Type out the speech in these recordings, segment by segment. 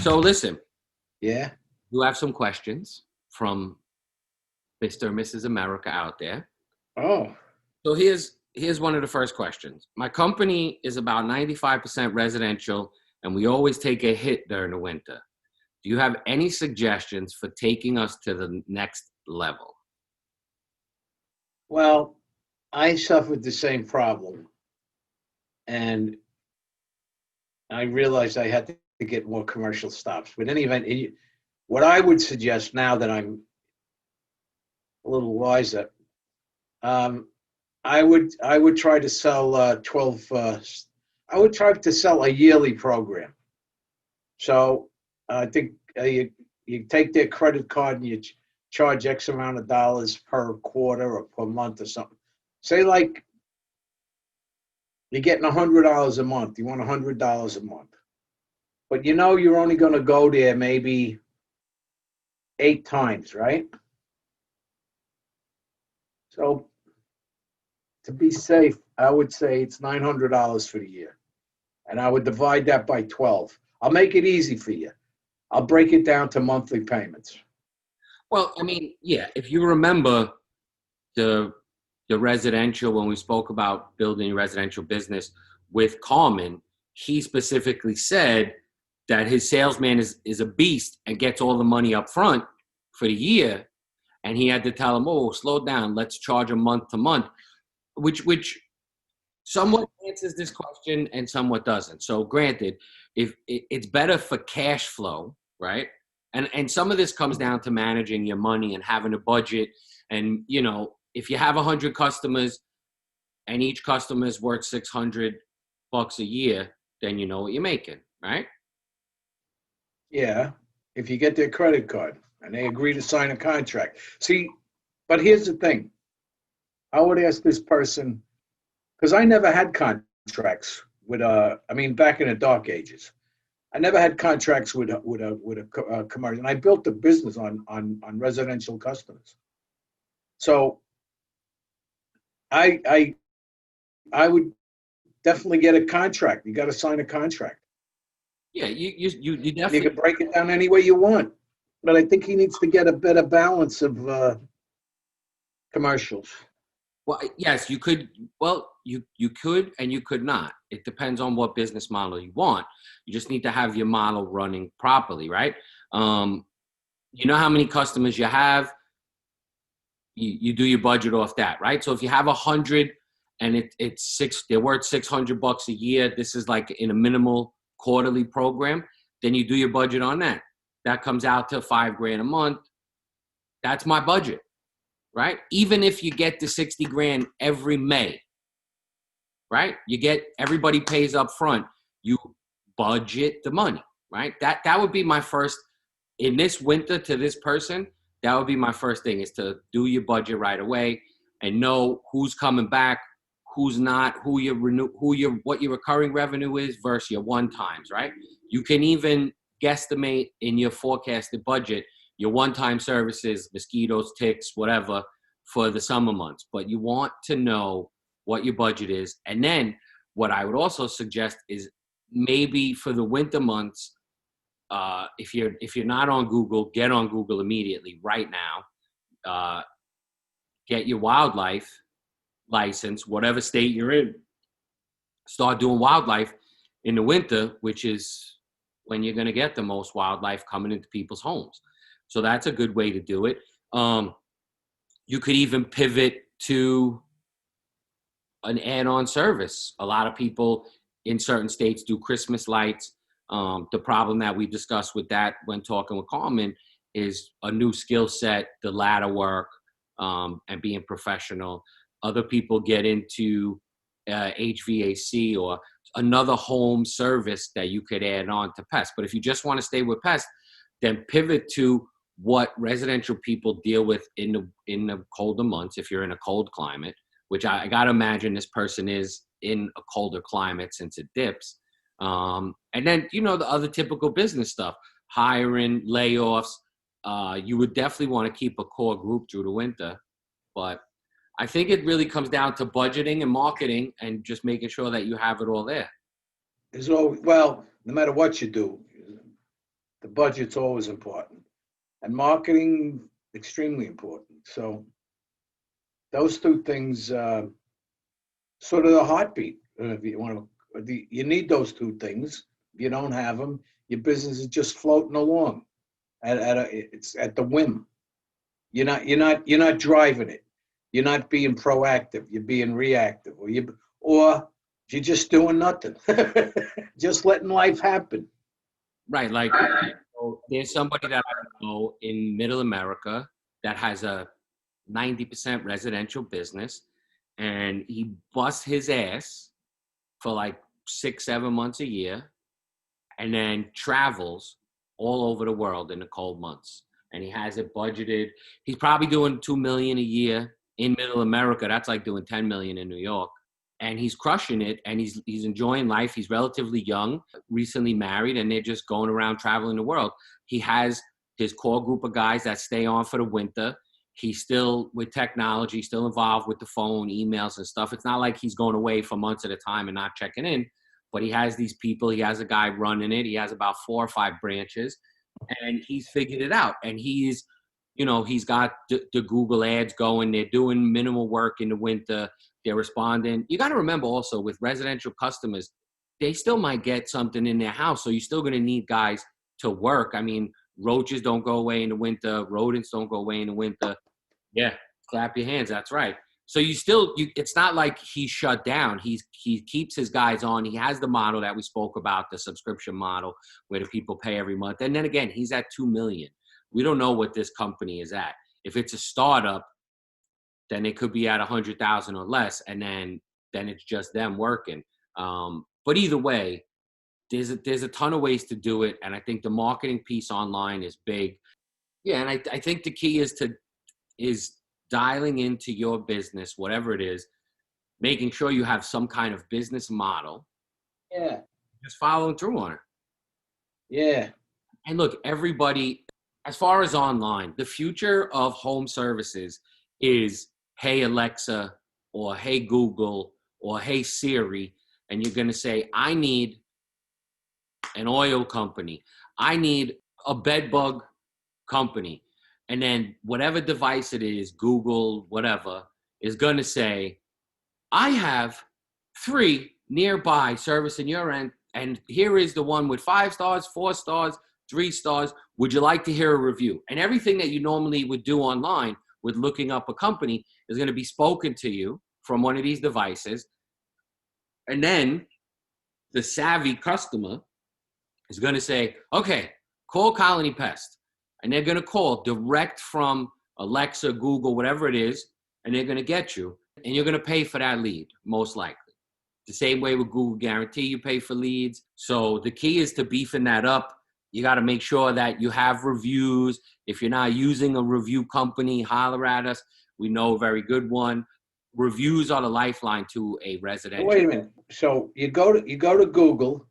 So listen, Yeah. you have some questions from Mr. and Mrs. America out there. Oh, So here's one of the first questions. My company is about 95% residential, and we always take a hit during the winter. Do you have any suggestions for taking us to the next level? well, I suffered the same problem, and I realized I had to get more commercial stops. But in any event, what I would suggest now that I'm a little wiser, um, I would try to sell 12. I would try to sell a yearly program. So I think you take their credit card and you charge X amount of dollars per quarter or per month or something. Say like you're getting $100 a month. You want $100 a month, but you know you're only going to go there maybe 8 times, right? So to be safe, I would say it's $900 for the year, and I would divide that by 12. I'll make it easy for you. I'll break it down to monthly payments. Well, I mean, yeah, if you remember the the residential, when we spoke about building a residential business with Carmen, he specifically said that his salesman is a beast and gets all the money up front for the year. And he had to tell him, oh, slow down, let's charge him month to month, which somewhat answers this question and somewhat doesn't. So granted, if it's better for cash flow, right? And some of this comes down to managing your money and having a budget. And, you know, if you have 100 customers and each customer is worth $600 a year, then you know what you're making, right? Yeah, if you get their credit card and they agree to sign a contract. See, but here's the thing. I would ask this person, because I never had contracts with I mean, back in the dark ages, I never had contracts with a commercial, and I built a business on residential customers. So I I I would definitely get a contract. You got to sign a contract. Yeah, you And you definitely. can break it down any way you want. But I think he needs to get a better balance of commercials. Well, yes, you could. Well, you could and you could not. It depends on what business model you want. You just need to have your model running properly, right? Um, you know how many customers you have. You do your budget off that, right? So if you have 100 and it's six, they're worth $600 a year. This is like in a minimal quarterly program. Then you do your budget on that. That comes out to $5,000 a month. That's my budget, right? Even if you get the 60 grand every May, right? You get, everybody pays up front. You budget the money, right? That would be my first, in this winter, to this person, that would be my first thing, is to do your budget right away and know who's coming back, who's not, what your recurring revenue is versus your one times, right? You can even guesstimate in your forecasted budget your one-time services, mosquitoes, ticks, whatever, for the summer months. But you want to know what your budget is. And then what I would also suggest is maybe for the winter months, if you're not on Google, get on Google immediately right now. Get your wildlife license, whatever state you're in. Start doing wildlife in the winter, which is when you're going to get the most wildlife coming into people's homes. So that's a good way to do it. You could even pivot to an add-on service. A lot of people in certain states do Christmas lights. The problem that we discussed with that when talking with Carmen is a new skill set, the ladder work, and being professional. Other people get into HVAC or another home service that you could add on to pest. But if you just want to stay with pest, then pivot to what residential people deal with in the colder months. If you're in a cold climate, which I got to imagine this person is in a colder climate since it dips. And then, you know, the other typical business stuff, hiring, layoffs. You would definitely want to keep a core group through the winter. But I think it really comes down to budgeting and marketing and just making sure that you have it all there. There's always, well, no matter what you do, The budget's always important, and marketing extremely important. So those two things, sort of the heartbeat. If you want to, you need those two things. If you don't have them, your business is just floating along it's at the whim. You're not driving it. You're not being proactive. You're being reactive, or you're just doing nothing, just letting life happen. Right. Like, so there's somebody that I know in Middle America that has a 90% residential business, and he busts his ass for like 6, 7 months a year, and then travels all over the world in the cold months. And he has it budgeted. He's probably doing 2 million a year in Middle America. That's like doing 10 million in New York. And he's crushing it, and he's enjoying life. He's relatively young, recently married, and they're just going around traveling the world. He has his core group of guys that stay on for the winter. He's still with technology, still involved with the phone, emails and stuff. It's not like he's going away for months at a time and not checking in, but he has these people. He has a guy running it. He has about 4 or 5 branches, and he's figured it out. And he's got the Google ads going. They're doing minimal work in the winter. They're responding. You got to remember also with residential customers, they still might get something in their house. So you're still going to need guys to work. I mean, roaches don't go away in the winter. Rodents don't go away in the winter. Yeah, clap your hands. That's right. So it's not like he's shut down. He keeps his guys on. He has the model that we spoke about, the subscription model, where the people pay every month. And then again, he's at 2 million. We don't know what this company is at. If it's a startup, then it could be at 100,000 or less, and then it's just them working. But either way, there's a ton of ways to do it, and I think the marketing piece online is big. Yeah, and I think the key is dialing into your business, whatever it is, making sure you have some kind of business model. Yeah. Just following through on it. Yeah. And look, everybody, as far as online, the future of home services is, hey, Alexa, or hey, Google, or hey, Siri. And you're going to say, I need an oil company. I need a bed bug company. And then whatever device it is, Google, whatever, is going to say, I have 3 nearby service in your end. And here is the one with 5 stars, 4 stars, 3 stars. Would you like to hear a review? And everything that you normally would do online with looking up a company is going to be spoken to you from one of these devices. And then the savvy customer is going to say, okay, call Colony Pest. And they're going to call direct from Alexa, Google, whatever it is, and they're going to get you. And you're going to pay for that lead, most likely. The same way with Google Guarantee, you pay for leads. So the key is to beefing that up. You got to make sure that you have reviews. If you're not using a review company, holler at us. We know a very good one. Reviews are the lifeline to a residential. Wait a minute. So you go to Google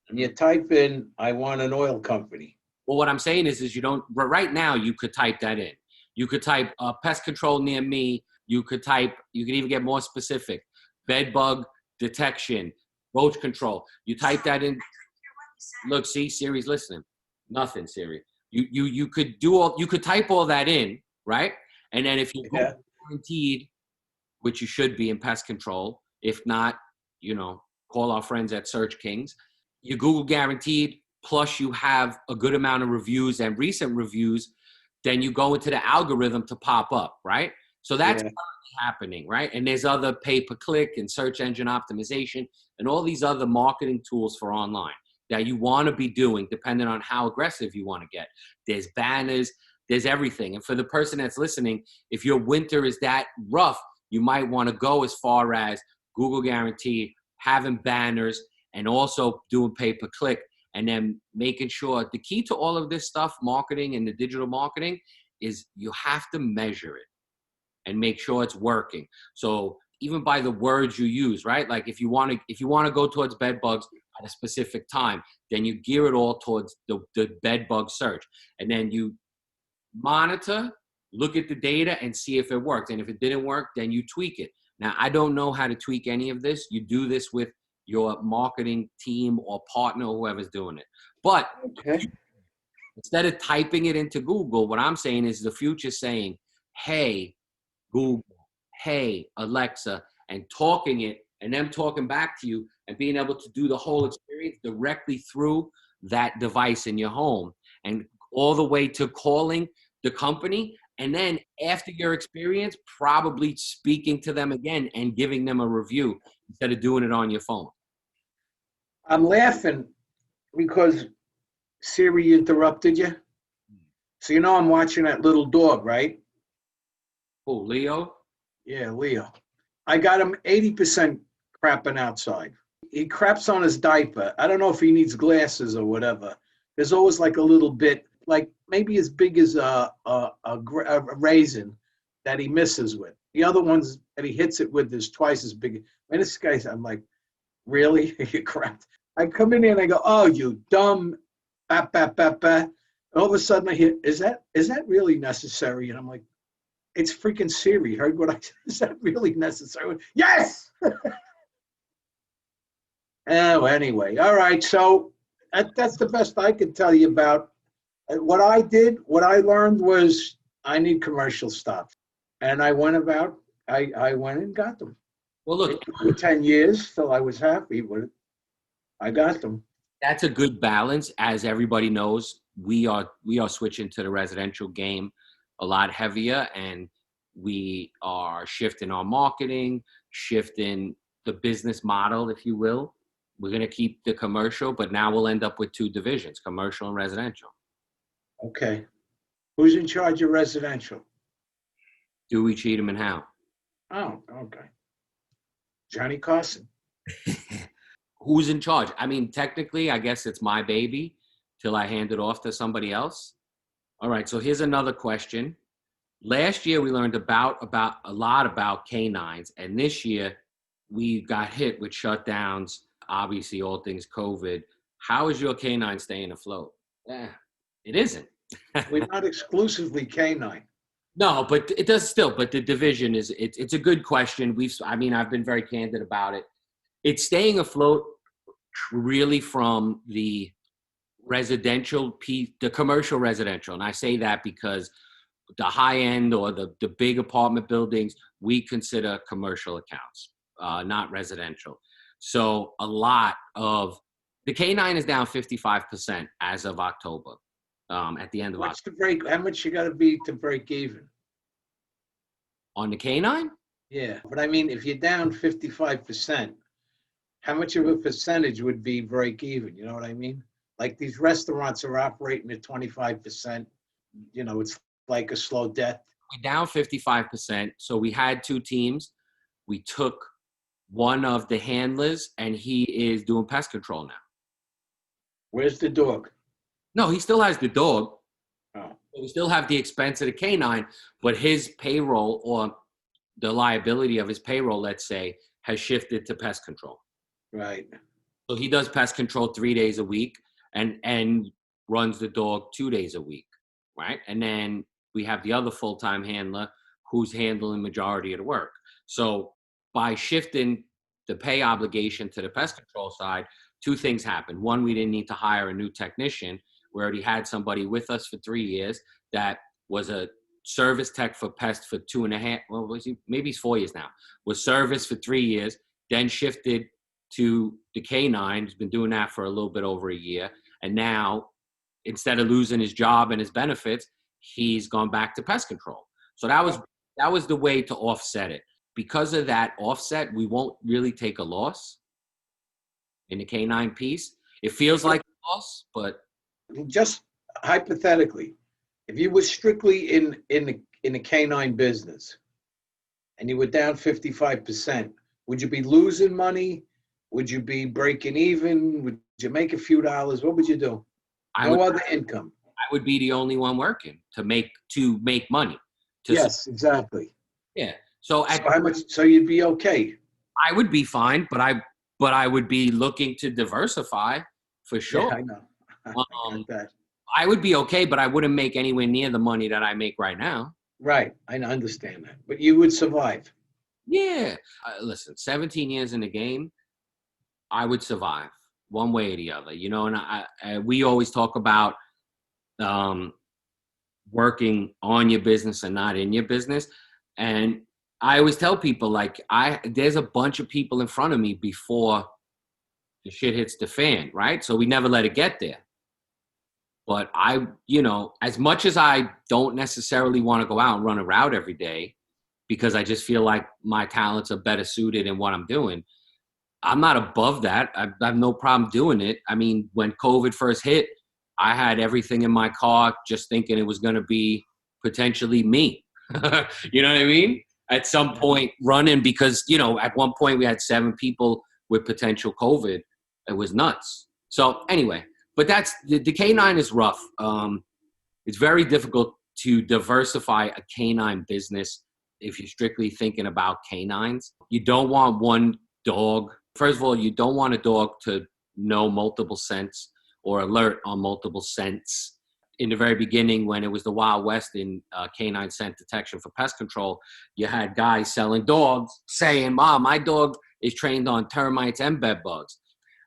and you type in, I want an oil company. Well, what I'm saying is you don't, but right now you could type that in. You could type pest control near me. You could even get more specific. Bed bug detection, roach control. You type that in. Look, see, Siri's listening. Nothing, Siri. You could type all that in, right? And then if you go guaranteed, which you should be in pest control, if not, call our friends at Search Kings. You Google guaranteed, plus you have a good amount of reviews and recent reviews, then you go into the algorithm to pop up, right? So that's happening, right? And there's other pay-per-click and search engine optimization and all these other marketing tools for online that you want to be doing depending on how aggressive you want to get. There's banners, there's everything. And for the person that's listening, if your winter is that rough, you might want to go as far as Google Guarantee, having banners, and also doing pay-per-click, and then making sure the key to all of this stuff, marketing and the digital marketing, is you have to measure it and make sure it's working. So even by the words you use, right? Like if you want to go towards bed bugs at a specific time, then you gear it all towards the bed bug search. And then you monitor, look at the data and see if it worked. And if it didn't work, then you tweak it. Now, I don't know how to tweak any of this. You do this with your marketing team or partner, whoever's doing it. But Instead of typing it into Google, what I'm saying is the future saying, hey, Google, hey, Alexa, and talking it and them talking back to you and being able to do the whole experience directly through that device in your home and all the way to calling the company. And then after your experience, probably speaking to them again and giving them a review instead of doing it on your phone. I'm laughing because Siri interrupted you. So you know I'm watching that little dog, right? Oh, Leo? Yeah, Leo. I got him 80% crapping outside. He craps on his diaper. I don't know if he needs glasses or whatever. There's always like a little bit, like maybe as big as a raisin that he misses with. The other ones that he hits it with is twice as big. And this guy's, I'm like, really? You crapped. I come in here and I go, oh, you dumb, bat, bat, bat, bat. And all of a sudden I hear, is that really necessary? And I'm like, it's freaking Siri. Heard what I said? Is that really necessary? Yes! Oh, anyway. All right. So that's the best I can tell you about. What I did, what I learned was I need commercial stops. And I went and got them. Well, look, It took me 10 years till I was happy with it. I got them. that's a good balance. As everybody knows, we are switching to the residential game a lot heavier, and we are shifting our marketing, shifting the business model, if you will. We're going to keep the commercial, but now we'll end up with two divisions, commercial and residential. Okay. Who's in charge of residential? Dewey, Cheatham, and Howe. Oh, okay. Johnny Carson. Who's in charge? I mean, technically, I guess it's my baby till I hand it off to somebody else. All right, so here's another question. Last year, we learned about a lot about canines, and this year, we got hit with shutdowns, obviously all things COVID. How is your canine staying afloat? It isn't. We're not exclusively canine. No, but it does still. But the division is it's a good question. I've been very candid about it. It's staying afloat really from the residential piece, the commercial residential, and I say that because the high end or the big apartment buildings we consider commercial accounts, not residential. So a lot of the K9 is down 55% as of October. At the end of October. How much you got to be to break even? On the K9? Yeah, but I mean, if you're down 55%, how much of a percentage would be break even? You know what I mean? Like these restaurants are operating at 25%. You know, it's like a slow death. We're down 55%. So we had two teams. We took one of the handlers, and he is doing pest control now. Where's the dog? No, he still has the dog. Oh. We still have the expense of the canine, but his payroll or the liability of his payroll, let's say, has shifted to pest control. Right. So he does pest control 3 days a week and runs the dog 2 days a week, right? And then we have the other full-time handler who's handling majority of the work. So by shifting the pay obligation to the pest control side, two things happened. One, we didn't need to hire a new technician. We already had somebody with us for 3 years that was a service tech for pest for 2.5, well, maybe he's 4 years now, was service for 3 years, then shifted to the K9, he's been doing that for a little bit over a year. And now, instead of losing his job and his benefits, he's gone back to pest control. So that was the way to offset it. Because of that offset, we won't really take a loss in the K9 piece. It feels like a loss, but just hypothetically, if you were strictly in the canine business and you were down 55%, would you be losing money? Would you be breaking even? Would you make a few dollars? What would you do? No other income. I would be the only one working to make money. Yes, exactly. Yeah. So how much? So you'd be okay. I would be fine, but I would be looking to diversify for sure. Yeah, I know. I would be okay, but I wouldn't make anywhere near the money that I make right now. Right. I understand that. But you would survive. Yeah. Listen, 17 years in the game, I would survive one way or the other, you know, and we always talk about um, working on your business and not in your business. And I always tell people, like, there's a bunch of people in front of me before the shit hits the fan, right? So we never let it get there. But as much as I don't necessarily want to go out and run a route every day because I just feel like my talents are better suited in what I'm doing, I'm not above that. I have no problem doing it. I mean, when COVID first hit, I had everything in my car just thinking it was going to be potentially me. You know what I mean? At some point running because, at one point we had 7 people with potential COVID. It was nuts. So anyway, but that's the canine is rough. It's very difficult to diversify a canine business if you're strictly thinking about canines. You don't want one dog. First of all, you don't want a dog to know multiple scents or alert on multiple scents. In the very beginning, when it was the Wild West in canine scent detection for pest control, you had guys selling dogs saying, "Mom, my dog is trained on termites and bed bugs."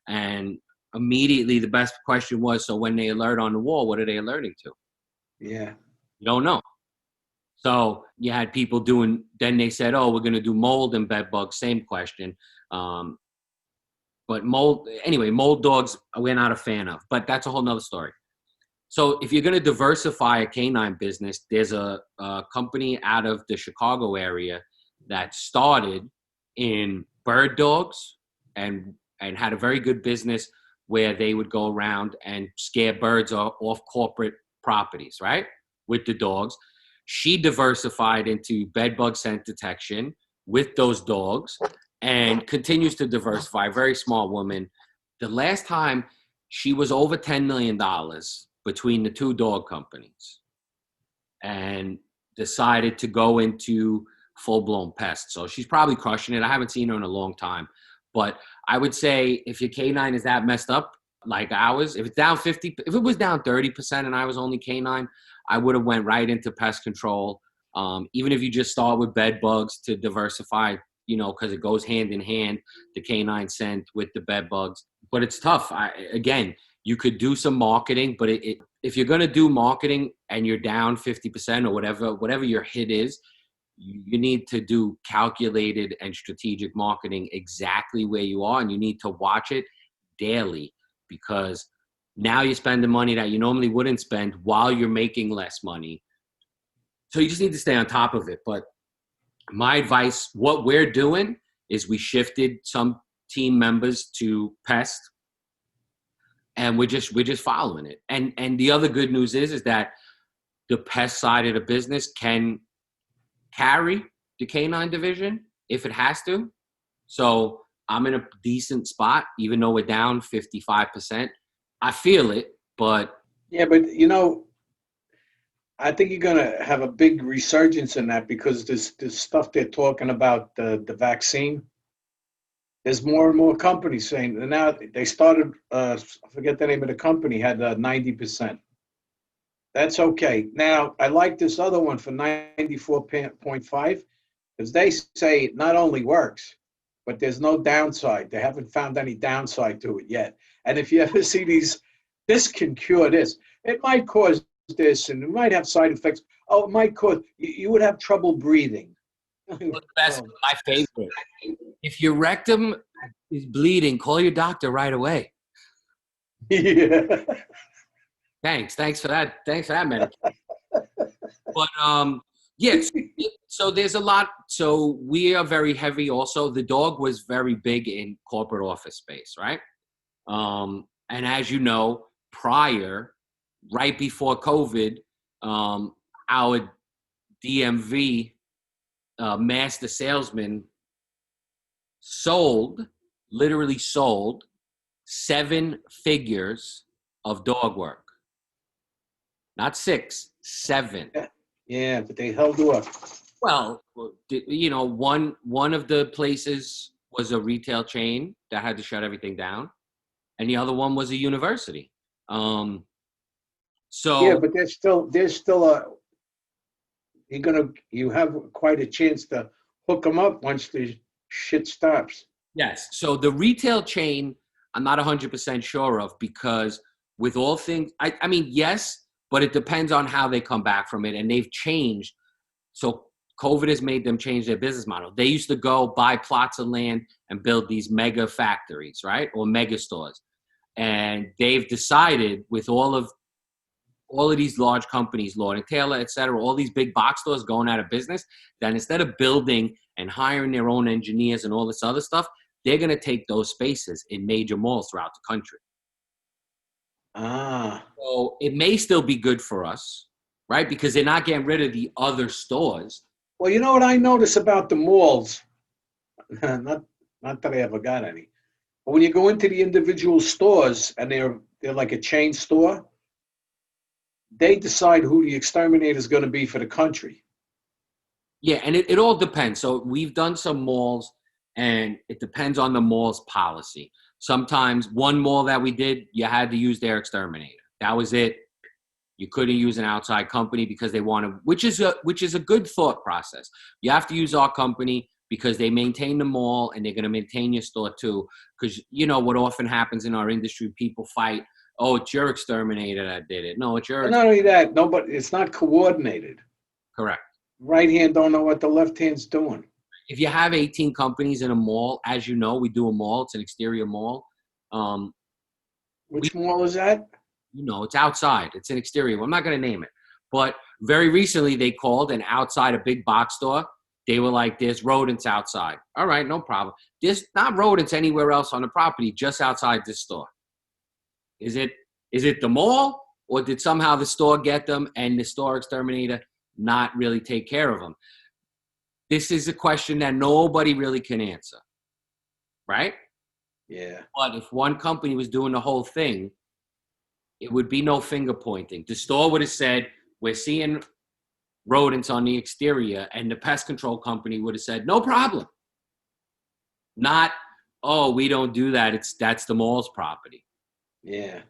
And immediately the best question was, so when they alert on the wall, what are they alerting to? Yeah. You don't know. So you had people then they said, "Oh, we're going to do mold and bed bugs." Same question. But mold dogs, we're not a fan of, but that's a whole nother story. So if you're going to diversify a canine business, there's a company out of the Chicago area that started in bird dogs and had a very good business where they would go around and scare birds off corporate properties, right? With the dogs. She diversified into bed bug scent detection with those dogs and continues to diversify. Very smart woman. The last time she was over $10 million between the 2 dog companies and decided to go into full-blown pests. So she's probably crushing it. I haven't seen her in a long time. But I would say if your canine is that messed up, like ours, if it's down 50, if it was down 30% and I was only canine, I would have went right into pest control. Even if you just start with bed bugs to diversify, because it goes hand in hand, the canine scent with the bed bugs. But it's tough. Again, you could do some marketing, but if you're going to do marketing and you're down 50% or whatever your hit is, you need to do calculated and strategic marketing exactly where you are, and you need to watch it daily because now you're spending money that you normally wouldn't spend while you're making less money. So you just need to stay on top of it. But my advice, what we're doing is we shifted some team members to pest, and we're just following it. And the other good news is that the pest side of the business can carry the canine division if it has to. So I'm in a decent spot, even though we're down 55%. I feel it, but Yeah, but I think you're going to have a big resurgence in that because this stuff they're talking about, the vaccine. There's more and more companies saying, and now they started, I forget the name of the company, had 90%. That's okay. Now, I like this other one for 94.5 because they say it not only works, but there's no downside. They haven't found any downside to it yet. And if you ever see this can cure this. It might cause this and it might have side effects. Oh, it might cause, you would have trouble breathing. the best, my favorite. If your rectum is bleeding, call your doctor right away. Yeah. Thanks for that. Thanks for that medication. But yeah, so there's a lot. So we are very heavy. Also, the dog was very big in corporate office space, right? And as you know, right before COVID, our DMV master salesman literally sold 7 figures of dog work. Not 6, 7. Yeah, but they held up. Well, one of the places was a retail chain that had to shut everything down, and the other one was a university. Yeah, So but there's still you have quite a chance to hook them up once the shit stops. yes, so the retail chain, I'm not 100% sure of because with all things, I mean, yes, but it depends on how they come back from it. And they've changed. So COVID has made them change their business model. They used to go buy plots of land and build these mega factories, right? Or mega stores. And they've decided with all of these large companies, Lord and Taylor, et cetera, all these big box stores going out of business, that instead of building and hiring their own engineers and all this other stuff, they're going to take those spaces in major malls throughout the country. Ah. So it may still be good for us, right? Because they're not getting rid of the other stores. Well, you know what I notice about the malls? not that I ever got any. But when you go into the individual stores and they're like a chain store, they decide who the exterminator is going to be for the country. Yeah, and it all depends. So we've done some malls, and it depends on the mall's policy. Sometimes one mall that we did, you had to use their exterminator. That was it. You couldn't use an outside company because they wanted, which is a good thought process. You have to use our company because they maintain the mall and they're going to maintain your store too. Because you know what often happens in our industry, people fight. Oh, it's your exterminator that did it. No, it's your. And not only that, nobody. It's not coordinated. Correct. Right hand don't know what the left hand's doing. If you have 18 companies in a mall, as you know, we do a mall. It's an exterior mall. Which mall is that? You know, it's outside. It's an exterior. I'm not going to name it. But very recently they called, and outside a big box store, they were like, there's rodents outside. All right, no problem. There's not rodents anywhere else on the property, just outside this store. Is it the mall, or did somehow the store get them and the store exterminator not really take care of them? This is a question that nobody really can answer, right? Yeah. But if one company was doing the whole thing, it would be no finger pointing. The store would have said, we're seeing rodents on the exterior, and the pest control company would have said, no problem. Not, oh, we don't do that. That's the mall's property. Yeah.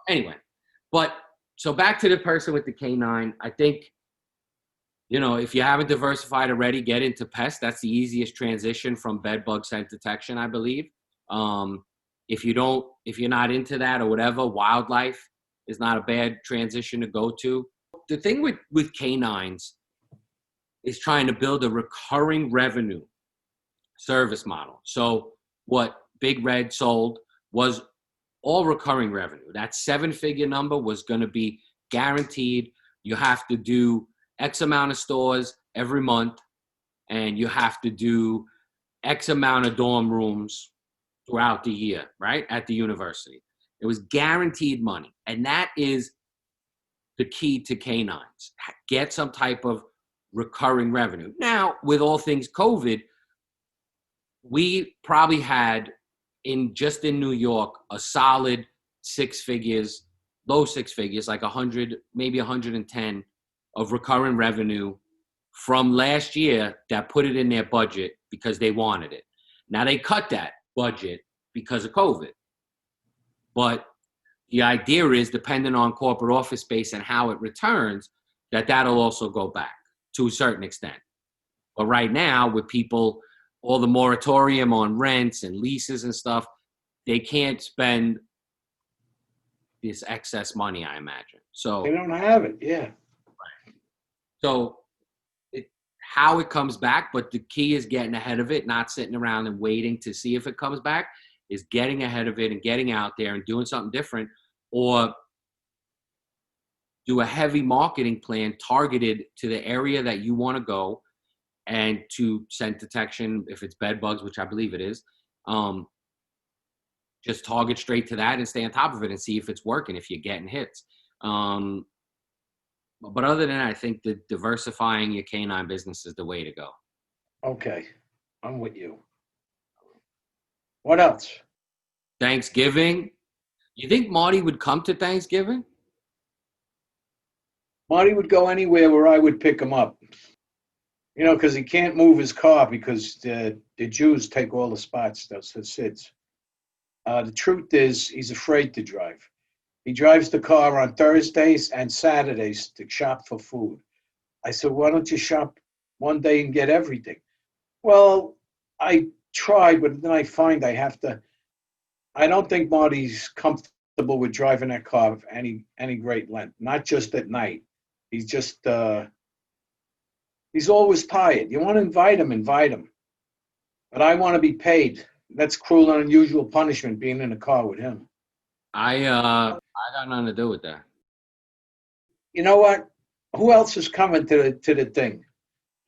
Anyway, but so back to the person with the canine. I think, you know, if you haven't diversified already, get into pest. That's the easiest transition from bed bug scent detection, I believe. If you're not into that or whatever, wildlife is not a bad transition to go to. The thing with canines is trying to build a recurring revenue service model. So what Big Red sold was all recurring revenue. That 7-figure number was going to be guaranteed. You have to do X amount of stores every month, and you have to do X amount of dorm rooms throughout the year, right, at the university. It was guaranteed money, and that is the key to canines. Get some type of recurring revenue. Now, with all things COVID, we probably had just in New York a solid 6 figures, low 6 figures, like 100, maybe 110 of recurring revenue from last year that put it in their budget because they wanted it. Now they cut that budget because of COVID. But the idea is, depending on corporate office space and how it returns, that'll also go back to a certain extent. But right now, with people, all the moratorium on rents and leases and stuff, they can't spend this excess money, I imagine. So They don't have it, yeah. So how it comes back, but the key is getting ahead of it, not sitting around and waiting to see if it comes back, is getting ahead of it and getting out there and doing something different, or do a heavy marketing plan targeted to the area that you want to go and to scent detection, if it's bed bugs, which I believe it is. Just target straight to that and stay on top of it and see if it's working, if you're getting hits. But other than that, I think that diversifying your canine business is the way to go. Okay, I'm with you. What else? Thanksgiving. You think Marty would come to Thanksgiving? Marty would go anywhere where I would pick him up. You know, because he can't move his car because the Jews take all the spots, those Hasids. The truth is, he's afraid to drive. He drives the car on Thursdays and Saturdays to shop for food. I said, why don't you shop one day and get everything? Well, I tried, but then I find I have to. I don't think Marty's comfortable with driving that car of any great length, not just at night. He's just he's always tired. You want to invite him, invite him. But I want to be paid. That's cruel and unusual punishment being in a car with him. I got nothing to do with that. You know what? Who else is coming to the thing?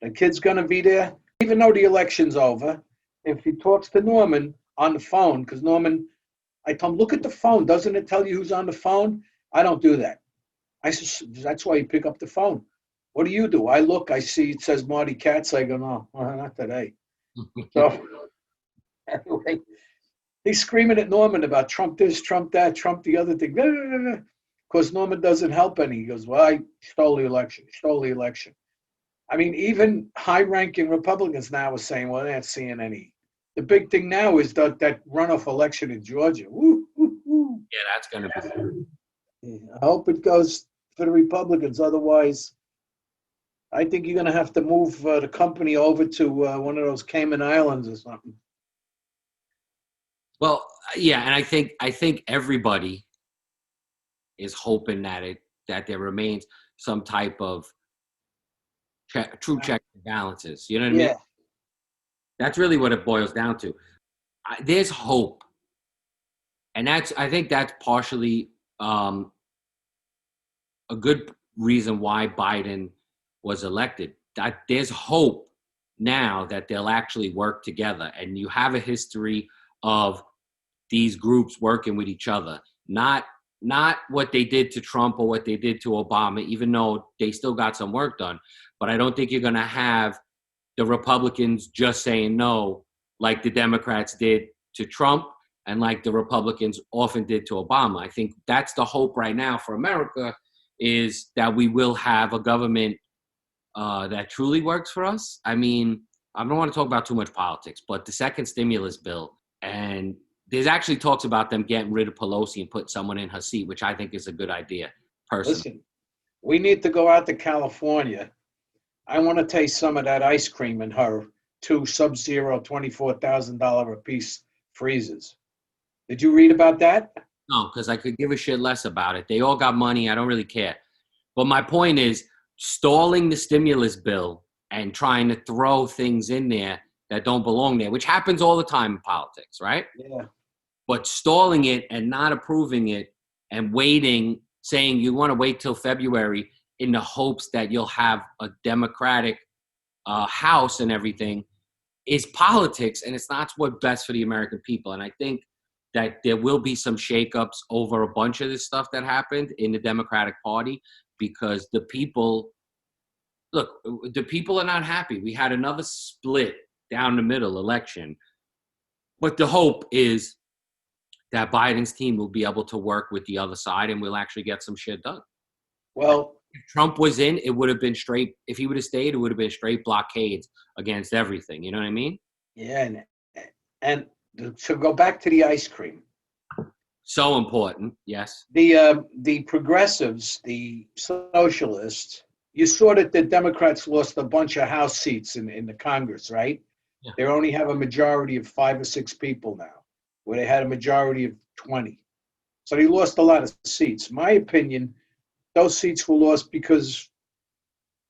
The kid's gonna be there, even though the election's over. If he talks to Norman on the phone, because Norman, I told him, look at the phone. Doesn't it tell you who's on the phone? I don't do that. That's why you pick up the phone. What do? I look, I see it says Marty Katz. I go, no, not today. So anyway, he's screaming at Norman about Trump this, Trump that, Trump the other thing. Of course, Norman doesn't help any. He goes, well, I stole the election. He stole the election. I mean, even high-ranking Republicans now are saying, well, they're not seeing any. The big thing now is that runoff election in Georgia. Woo, woo, woo. Yeah, that's going to be. I hope it goes for the Republicans. Otherwise, I think you're going to have to move the company over to one of those Cayman Islands or something. Well, yeah, and I think everybody is hoping that there remains some type of true check and balances. You know what I mean? That's really what it boils down to. There's hope, and I think that's partially a good reason why Biden was elected. That there's hope now that they'll actually work together, and you have a history of these groups working with each other. Not what they did to Trump or what they did to Obama, even though they still got some work done. But I don't think you're going to have the Republicans just saying no like the Democrats did to Trump and like the Republicans often did to Obama. I think that's the hope right now for America, is that we will have a government that truly works for us. I mean, I don't want to talk about too much politics, but the second stimulus bill, and there's actually talks about them getting rid of Pelosi and put someone in her seat, which I think is a good idea, personally. Listen, we need to go out to California. I want to taste some of that ice cream in her 2 Sub-Zero $24,000 a piece freezers. Did you read about that? No, because I could give a shit less about it. They all got money. I don't really care. But my point is, stalling the stimulus bill and trying to throw things in there that don't belong there, which happens all the time in politics, right? Yeah. But stalling it and not approving it and waiting, saying you want to wait till February in the hopes that you'll have a Democratic House and everything, is politics, and it's not what's best for the American people. And I think that there will be some shakeups over a bunch of this stuff that happened in the Democratic Party, because the people are not happy. We had another split down the middle election. But the hope is that Biden's team will be able to work with the other side and we'll actually get some shit done. Well, if Trump was in, it would have been straight. If he would have stayed, it would have been straight blockades against everything. You know what I mean? Yeah. And to go back to the ice cream. So important. Yes. The progressives, the socialists, you saw that the Democrats lost a bunch of House seats in the Congress, right? Yeah. They only have a majority of 5 or 6 people now, where they had a majority of 20. So they lost a lot of seats. My opinion, those seats were lost because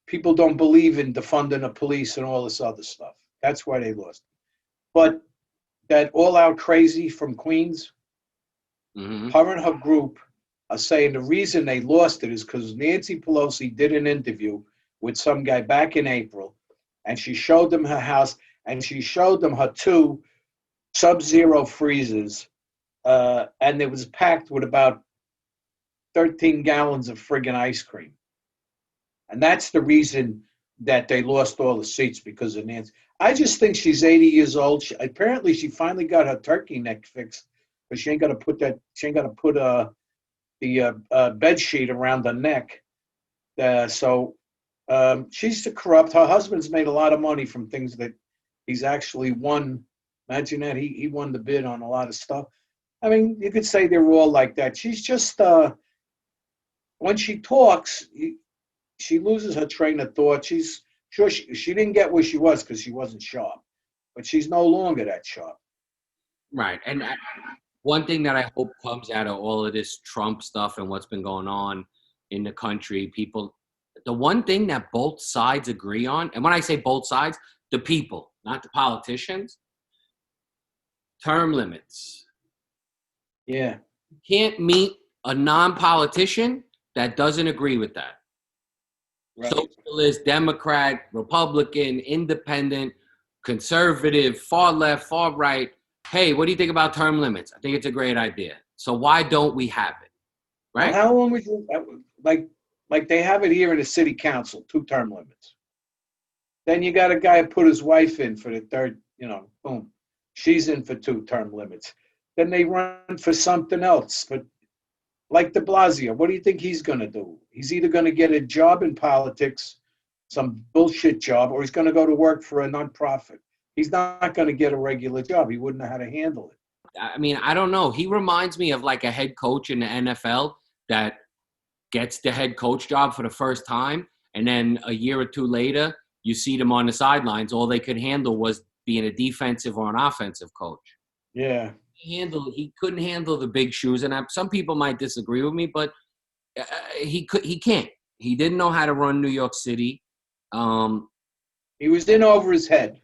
people don't believe in defunding the police and all this other stuff. That's why they lost. But that all-out crazy from Queens, her and her group are saying the reason they lost it is because Nancy Pelosi did an interview with some guy back in April, and she showed them her house, and she showed them her 2 Sub-Zero freezers, and it was packed with about 13 gallons of friggin' ice cream. And that's the reason that they lost all the seats, because of Nancy. I just think she's 80 years old. Apparently, she finally got her turkey neck fixed, but she ain't got to put the bed sheet around the neck. So she's corrupt. Her husband's made a lot of money from things that he's actually won. Imagine that he won the bid on a lot of stuff. I mean, you could say they're all like that. She's just when she talks, she loses her train of thought. She's sure she didn't get where she was because she wasn't sharp, but she's no longer that sharp. Right, and one thing that I hope comes out of all of this Trump stuff and what's been going on in the country, people, the one thing that both sides agree on, and when I say both sides, the people, not the politicians, term limits. Yeah, You can't meet a non-politician that doesn't agree with that. right. Socialist, Democrat, Republican, independent, conservative, far left, far right. Hey, what do you think about term limits? I think it's a great idea. So why don't we have it? Well, Right? how long would you like they have it here in the city council, 2 term limits. Then you got a guy who put his wife in for the third, boom, she's in for 2 term limits. Then they run for something else. But like De Blasio, what do you think he's going to do? He's either going to get a job in politics, some bullshit job, or he's going to go to work for a nonprofit. He's not going to get a regular job. He wouldn't know how to handle it. I mean, I don't know. He reminds me of like a head coach in the NFL that gets the head coach job for the first time, and then a year or two later, you see them on the sidelines. All they could handle was being a defensive or an offensive coach. Yeah. He couldn't handle the big shoes, and some people might disagree with me, but he can't. He didn't know how to run New York City. He was in over his head.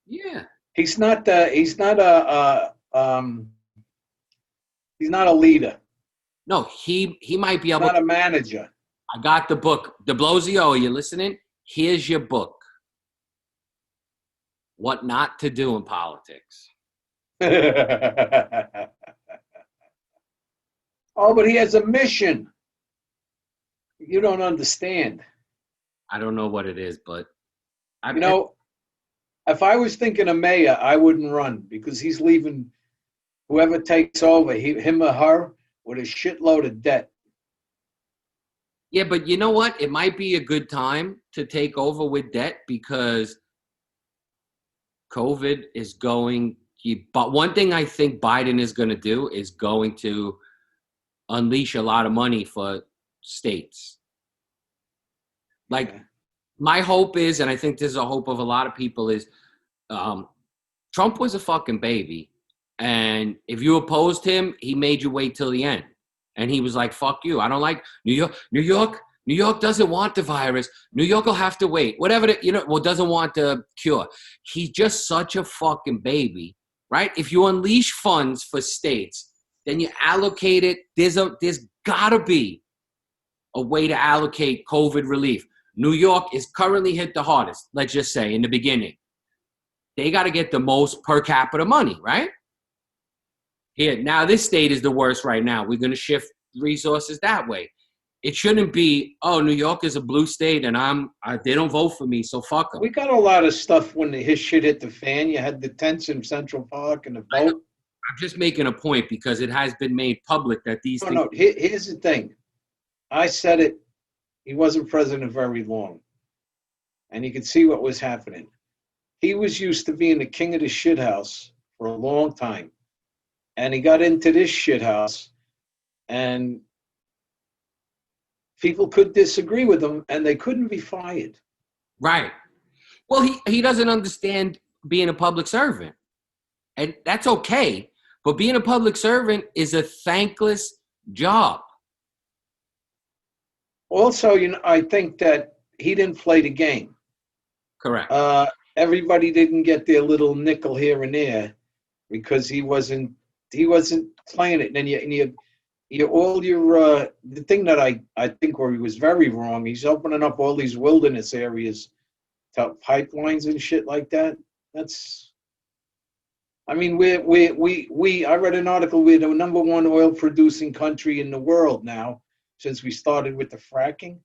Yeah. He's not he's not a leader. No, he might be He's able not to. a manager. I got the book. De Blasio, are you listening? Here's your book. What not to do in politics. Oh, but he has a mission. You don't understand. I don't know what it is, but You know, if I was thinking of mayor, I wouldn't run because he's leaving whoever takes over, him or her, with a shitload of debt. yeah, but you know what? It might be a good time to take over with debt because COVID is going. But one thing I think Biden is going to do is going to unleash a lot of money for states. Like Yeah. my hope is, and I think this is a hope of a lot of people, is Trump was a fucking baby. And if you opposed him, he made you wait till the end. And he was like, fuck you. I don't like New York. New York doesn't want the virus. New York will have to wait. Whatever, doesn't want the cure. He's just such a fucking baby, right? If you unleash funds for states, then you allocate it. There's got to be a way to allocate COVID relief. New York is currently hit the hardest, let's just say, in the beginning. They got to get the most per capita money, right? Here, now this state is the worst right now. We're going to shift resources that way. It shouldn't be, oh, New York is a blue state and they don't vote for me, so fuck them. We got a lot of stuff when his shit hit the fan. You had the tents in Central Park and the vote. I'm just making a point because it has been made public that these things. No, here's the thing. I said it. He wasn't president very long. And you could see what was happening. He was used to being the king of the shithouse for a long time. And he got into this shithouse. And people could disagree with him and they couldn't be fired. Right. Well, he doesn't understand being a public servant. And that's okay. But being a public servant is a thankless job. Also, I think that he didn't play the game. Correct. Everybody didn't get their little nickel here and there because he wasn't playing it. And then the thing that I think where he was very wrong, he's opening up all these wilderness areas to pipelines and shit like that. I read an article, we're the #1 oil producing country in the world now since we started with the fracking.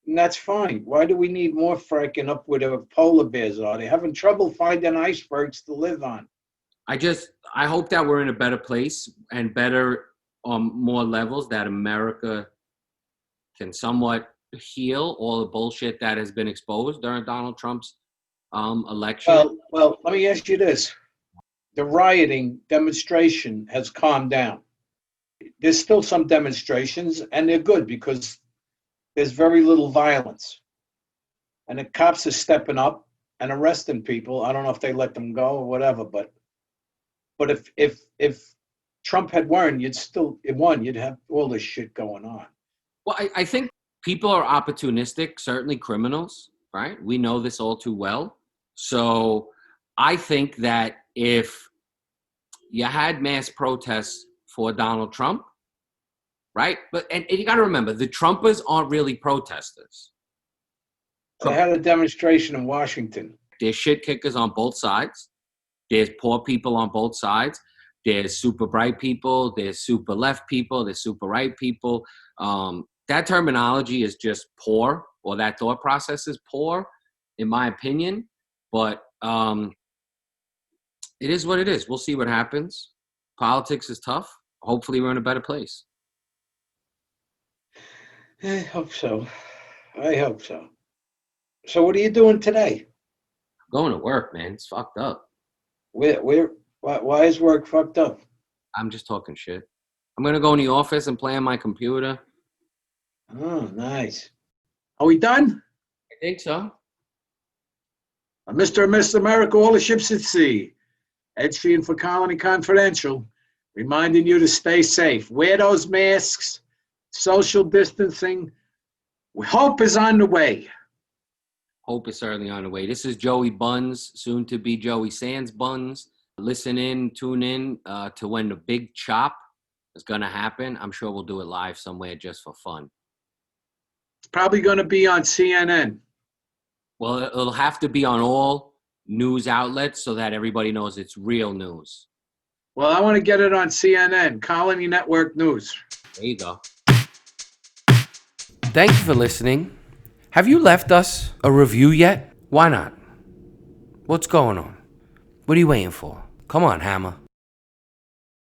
And that's fine. Why do we need more fracking up where the polar bears are? They're having trouble finding icebergs to live on. I hope that we're in a better place and better on more levels, that America can somewhat heal all the bullshit that has been exposed during Donald Trump's election. Well, let me ask you this. The rioting demonstration has calmed down. There's still some demonstrations, and they're good because there's very little violence. And the cops are stepping up and arresting people. I don't know if they let them go or whatever, but if Trump had won, you'd have all this shit going on. Well, I think people are opportunistic, certainly criminals, right? We know this all too well. So I think that if you had mass protests for Donald Trump, right? But and you got to remember, the Trumpers aren't really protesters. They had a demonstration in Washington. There's shit kickers on both sides. There's poor people on both sides. There's super bright people. There's super left people. There's super right people. That terminology is just poor, or that thought process is poor, in my opinion. But it is what it is. We'll see what happens. Politics is tough. Hopefully, we're in a better place. I hope so. So what are you doing today? Going to work, man. It's fucked up. Why is work fucked up? I'm just talking shit. I'm going to go in the office and play on my computer. Oh, nice. Are we done? I think so. Mr. and Miss America, all the ships at sea. Ed Sheehan for Colony Confidential, reminding you to stay safe. Wear those masks, social distancing. Hope is on the way. Hope is certainly on the way. This is Joey Buns, soon to be Joey Sands Buns. Tune in to when the big chop is going to happen. I'm sure we'll do it live somewhere just for fun. It's probably going to be on CNN. Well, it'll have to be on all news outlets so that everybody knows it's real news. Well, I want to get it on CNN, Colony Network News. There you go. Thank you for listening. Have you left us a review yet? Why not? What's going on? What are you waiting for? Come on, Hammer.